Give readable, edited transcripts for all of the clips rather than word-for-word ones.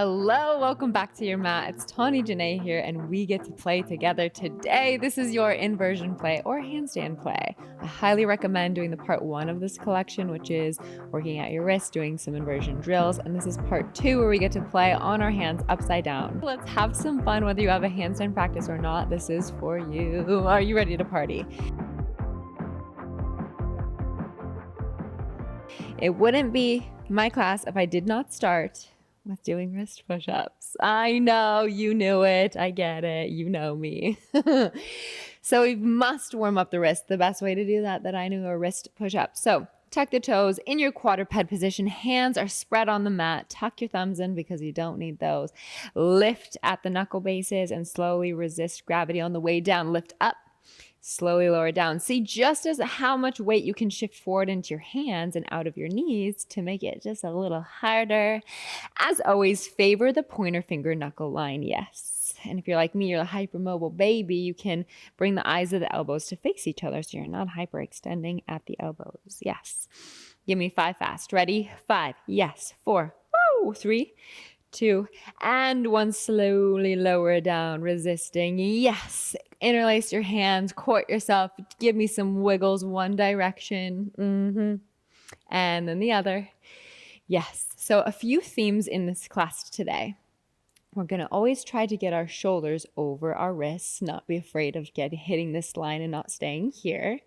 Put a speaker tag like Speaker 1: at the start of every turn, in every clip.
Speaker 1: Hello, welcome back to your mat. It's Tawny Janae here, and we get to play together today. This is your inversion play or handstand play. I highly recommend doing the part 1 of this collection, which is working out your wrist, doing some inversion drills. And this is part 2, where we get to play on our hands upside down. Let's have some fun, whether you have a handstand practice or not. This is for you. Are you ready to party? It wouldn't be my class if I did not start with doing wrist push-ups. I know, you knew it. I get it. You know me. So we must warm up the wrist. The best way to do that I knew, are wrist push-ups. So tuck the toes in your quadruped position. Hands are spread on the mat. Tuck your thumbs in because you don't need those. Lift at the knuckle bases and slowly resist gravity on the way down. Lift up. Slowly lower down. See just as how much weight you can shift forward into your hands and out of your knees to make it just a little harder. As always, favor the pointer finger knuckle line. Yes. And if you're like me, you're a hypermobile baby, you can bring the eyes of the elbows to face each other so you're not hyperextending at the elbows. Yes. Give me 5 fast. Ready? 5. Yes. 4. Woo! 3. 2, and 1. Slowly lower down, resisting. Yes. Interlace your hands, court yourself. Give me some wiggles, one direction. And then the other. Yes. So a few themes in this class today. We're going to always try to get our shoulders over our wrists, not be afraid of hitting this line and not staying here.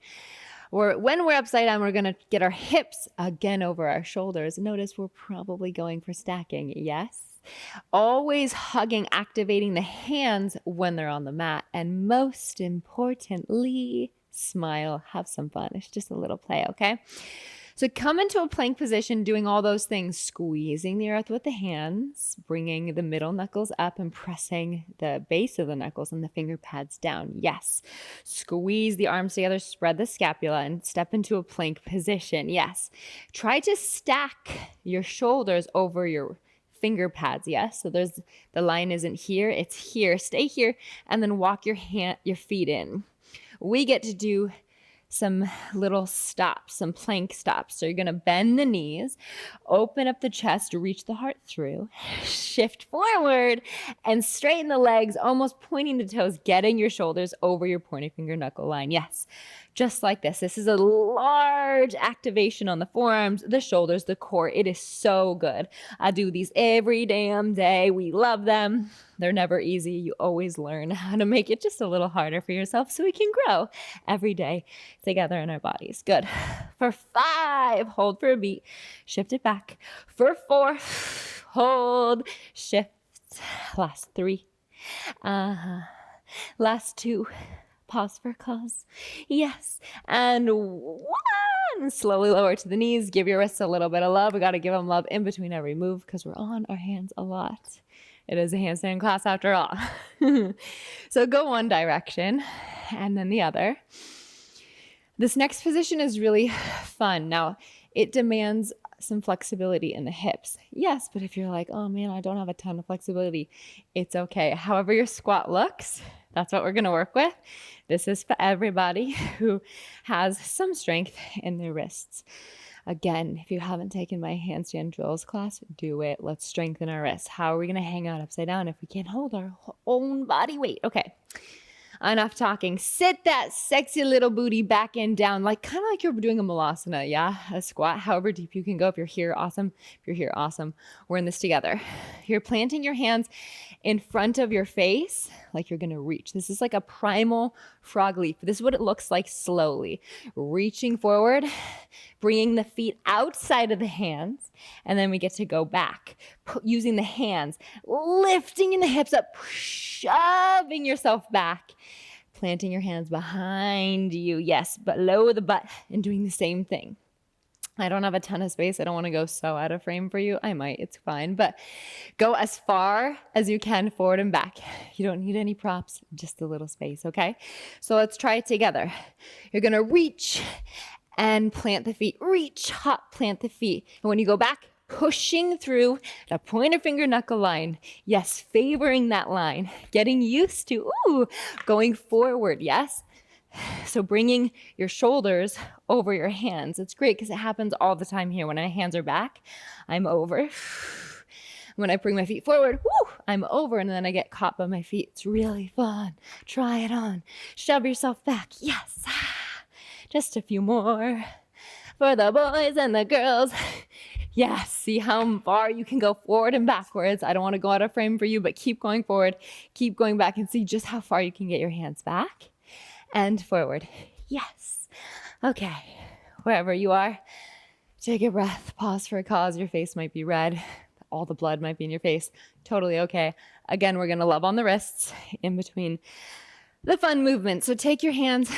Speaker 1: When we're upside down, we're going to get our hips again over our shoulders. Notice we're probably going for stacking. Yes. Always hugging, activating the hands when they're on the mat. And most importantly, smile, have some fun. It's just a little play, okay? So come into a plank position, doing all those things, squeezing the earth with the hands, bringing the middle knuckles up and pressing the base of the knuckles and the finger pads down. Yes. Squeeze the arms together, spread the scapula, and step into a plank position. Yes. Try to stack your shoulders over your finger pads. Yes. So the line isn't here, it's here. Stay here and then walk your feet in. We get to do some little stops, some plank stops. So you're going to bend the knees, open up the chest, reach the heart through, shift forward, and straighten the legs, almost pointing the toes, getting your shoulders over your pointing finger knuckle line. Yes, just like this. This is a large activation on the forearms, the shoulders, the core. It is so good. I do these every damn day. We love them. They're never easy. You always learn how to make it just a little harder for yourself so we can grow every day together in our bodies. Good. For 5, hold for a beat. Shift it back. For 4, hold, shift. Last 3. Last 2. Pause for cause. Yes. And 1. Slowly lower to the knees. Give your wrists a little bit of love. We got to give them love in between every move because we're on our hands a lot. It is a handstand class after all. So go one direction and then the other. This next position is really fun. Now, it demands some flexibility in the hips. Yes, but if you're like, oh man, I don't have a ton of flexibility, it's okay. However your squat looks, that's what we're going to work with. This is for everybody who has some strength in their wrists. Again, if you haven't taken my handstand drills class, do it. Let's strengthen our wrists. How are we going to hang out upside down if we can't hold our own body weight? Okay. Enough talking. Sit that sexy little booty back and down, kind of like you're doing a malasana, yeah? A squat, however deep you can go. If you're here, awesome. If you're here, awesome. We're in this together. You're planting your hands in front of your face, like you're going to reach. This is like a primal frog leap. This is what it looks like slowly. Reaching forward, bringing the feet outside of the hands, and then we get to go back, using the hands, lifting the hips up, shoving yourself back, planting your hands behind you. Yes, but lower the butt and doing the same thing. I don't have a ton of space. I don't want to go so out of frame for you. I might, it's fine, but go as far as you can forward and back. You don't need any props, just a little space, okay? So let's try it together. You're going to reach and plant the feet. Reach, hop, plant the feet. And when you go back, pushing through the pointer finger knuckle line. Yes, favoring that line. Getting used to, going forward, yes? So bringing your shoulders over your hands. It's great because it happens all the time here. When my hands are back, I'm over. When I bring my feet forward, whoo, I'm over, and then I get caught by my feet. It's really fun. Try it on. Shove yourself back. Yes. Just a few more for the boys and the girls. Yes, see how far you can go forward and backwards. I don't want to go out of frame for you, but keep going forward, keep going back, and see just how far you can get your hands back and forward. Yes. Okay, wherever you are, take a breath, pause for a cause. Your face might be red. All the blood might be in your face. Totally okay. Again, we're going to love on the wrists in between the fun movement. So take your hands,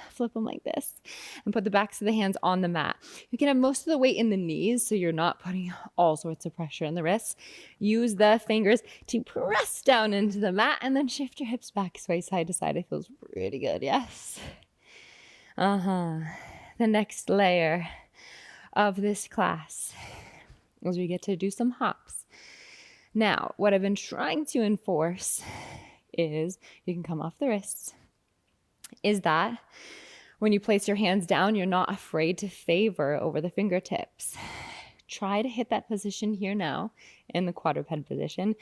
Speaker 1: flip them like this, and put the backs of the hands on the mat. You can have most of the weight in the knees, so you're not putting all sorts of pressure on the wrists. Use the fingers to press down into the mat, and then shift your hips back, sway side to side. It feels pretty good, yes? The next layer of this class is we get to do some hops. Now, what I've been trying to enforce is, you can come off the wrists, is that when you place your hands down, you're not afraid to favor over the fingertips. Try to hit that position here now in the quadruped position,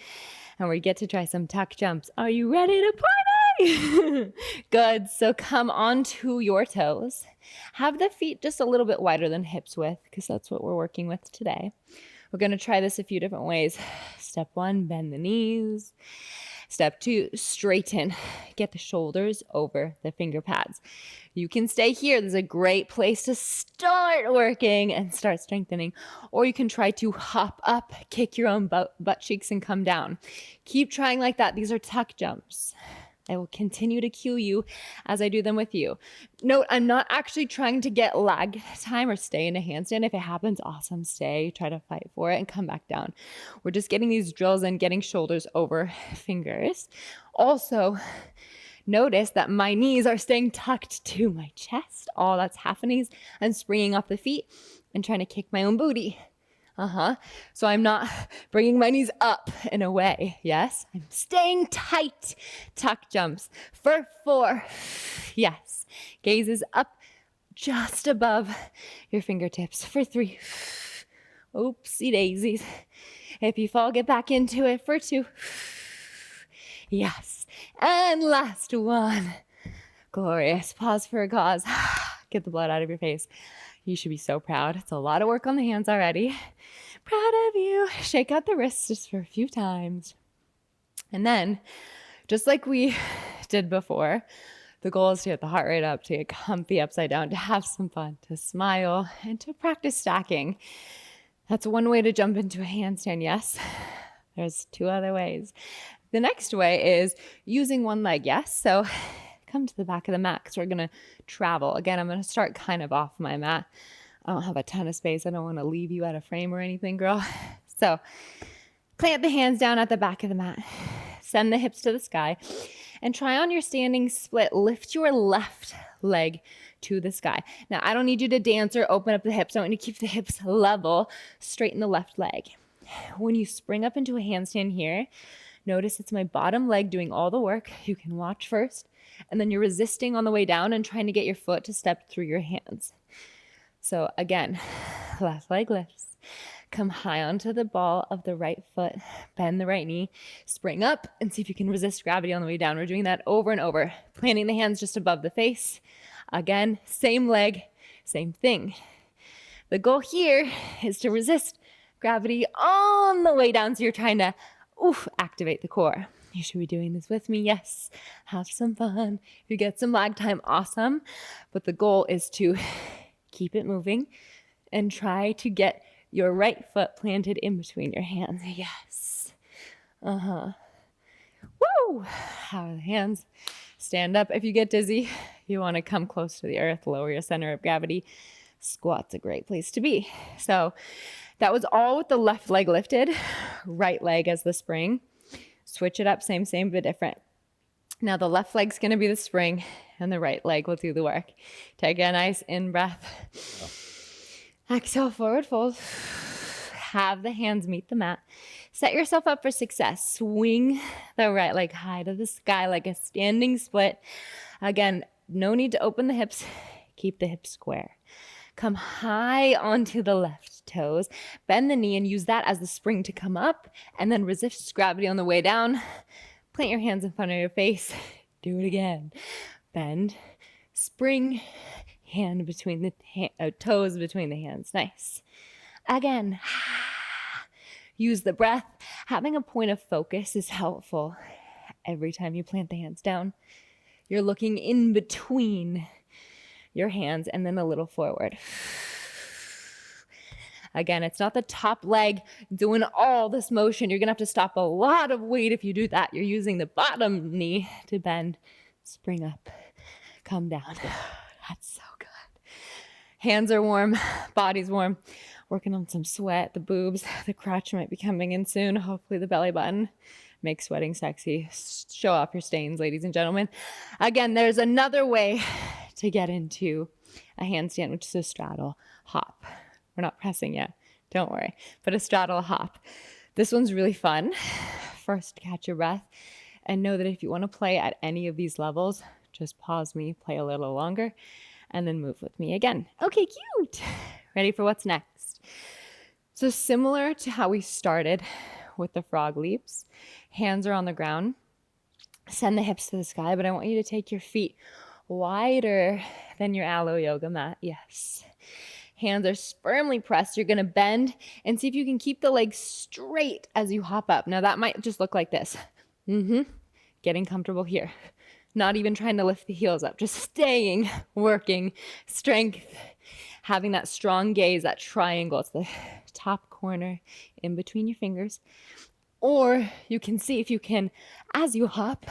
Speaker 1: and we get to try some tuck jumps. Are you ready to party? Good. So come onto your toes. Have the feet just a little bit wider than hips width, because that's what we're working with today. We're going to try this a few different ways. Step 1, bend the knees. Step 2, straighten. Get the shoulders over the finger pads. You can stay here. This is a great place to start working and start strengthening. Or you can try to hop up, kick your own butt cheeks, and come down. Keep trying like that. These are tuck jumps. I will continue to cue you as I do them with you. Note, I'm not actually trying to get lag time or stay in a handstand. If it happens, awesome, stay, try to fight for it and come back down. We're just getting these drills and getting shoulders over fingers. Also, notice that my knees are staying tucked to my chest. All that's happening is I'm springing off the feet and trying to kick my own booty. So I'm not bringing my knees up and away. Yes, I'm staying tight. Tuck jumps for 4. Yes, gaze is up just above your fingertips for 3. Oopsie daisies. If you fall, get back into it for 2. Yes, and last one. Glorious. Pause for a cause. Get the blood out of your face. You should be so proud. It's a lot of work on the hands already. Proud of you. Shake out the wrists just for a few times. And then, just like we did before, the goal is to get the heart rate up, to get comfy upside down, to have some fun, to smile, and to practice stacking. That's one way to jump into a handstand, yes? There's 2 other ways. The next way is using one leg, yes? So come to the back of the mat because we're going to travel. Again, I'm going to start kind of off my mat. I don't have a ton of space. I don't want to leave you out of frame or anything, girl. So plant the hands down at the back of the mat. Send the hips to the sky. And try on your standing split. Lift your left leg to the sky. Now, I don't need you to dance or open up the hips. I want you to keep the hips level. Straighten the left leg. When you spring up into a handstand here, notice it's my bottom leg doing all the work. You can watch first. And then you're resisting on the way down and trying to get your foot to step through your hands. So again, left leg lifts. Come high onto the ball of the right foot. Bend the right knee. Spring up and see if you can resist gravity on the way down. We're doing that over and over. Planting the hands just above the face. Again, same leg, same thing. The goal here is to resist gravity on the way down. So you're trying to activate the core. You should be doing this with me. Yes, have some fun. If you get some lag time, awesome. But the goal is to keep it moving and try to get your right foot planted in between your hands. Yes. Woo! How are the hands? Stand up. If you get dizzy, you want to come close to the earth, lower your center of gravity. Squat's a great place to be. So that was all with the left leg lifted, right leg as the spring. Switch it up, same, but different. Now the left leg's going to be the spring and the right leg will do the work. Take a nice in-breath. Exhale, forward fold. Have the hands meet the mat. Set yourself up for success. Swing the right leg high to the sky like a standing split. Again, no need to open the hips. Keep the hips square. Come high onto the left toes. Bend the knee and use that as the spring to come up, and then resist gravity on the way down. Plant your hands in front of your face. Do it again. Bend, spring, hand between the toes between the hands. Nice. Again. Use the breath. Having a point of focus is helpful. Every time you plant the hands down, you're looking in between your hands and then a little forward. Again, it's not the top leg doing all this motion. You're going to have to stop a lot of weight if you do that. You're using the bottom knee to bend, spring up, come down. That's so good. Hands are warm, body's warm. Working on some sweat, the boobs, the crotch might be coming in soon. Hopefully the belly button. Make sweating sexy. Show off your stains, ladies and gentlemen. Again, there's another way to get into a handstand, which is a straddle hop. We're not pressing yet, don't worry, but a straddle hop. This one's really fun. First, catch your breath and know that if you want to play at any of these levels, just pause me, play a little longer, and then move with me again. Okay, cute. Ready for what's next? So similar to how we started with the frog leaps, hands are on the ground. Send the hips to the sky, but I want you to take your feet wider than your aloe yoga mat. Yes. Hands are firmly pressed. You're going to bend and see if you can keep the legs straight as you hop up. Now that might just look like this. Getting comfortable here. Not even trying to lift the heels up, just staying, working, strength, having that strong gaze, that triangle. It's the top corner in between your fingers. Or you can see if you can, as you hop,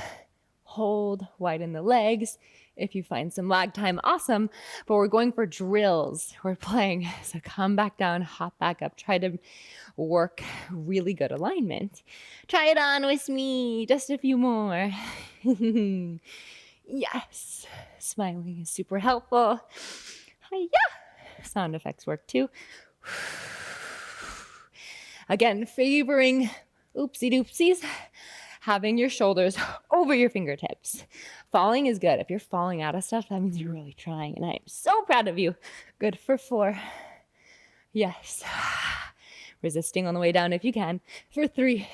Speaker 1: hold, widen the legs. If you find some lag time, awesome. But we're going for drills. We're playing. So come back down, hop back up. Try to work really good alignment. Try it on with me. Just a few more. Yes. Smiling is super helpful. Hiya. Sound effects work too. Again, favoring oopsie doopsies. Having your shoulders over your fingertips. Falling is good. If you're falling out of stuff, that means you're really trying. And I'm so proud of you. Good for 4. Yes. Resisting on the way down if you can. For 3.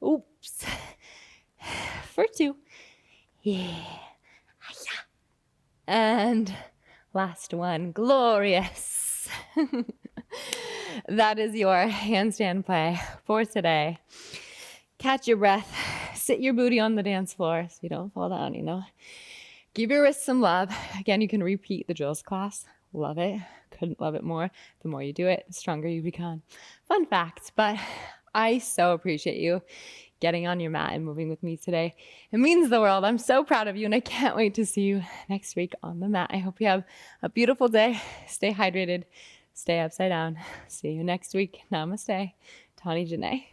Speaker 1: Oops. For 2. Yeah. And last one. Glorious. That is your handstand play for today. Catch your breath. Sit your booty on the dance floor so you don't fall down, you know. Give your wrists some love. Again, you can repeat the drills class. Love it. Couldn't love it more. The more you do it, the stronger you become. Fun fact, but I so appreciate you getting on your mat and moving with me today. It means the world. I'm so proud of you, and I can't wait to see you next week on the mat. I hope you have a beautiful day. Stay hydrated. Stay upside down. See you next week. Namaste. Tawny Janae.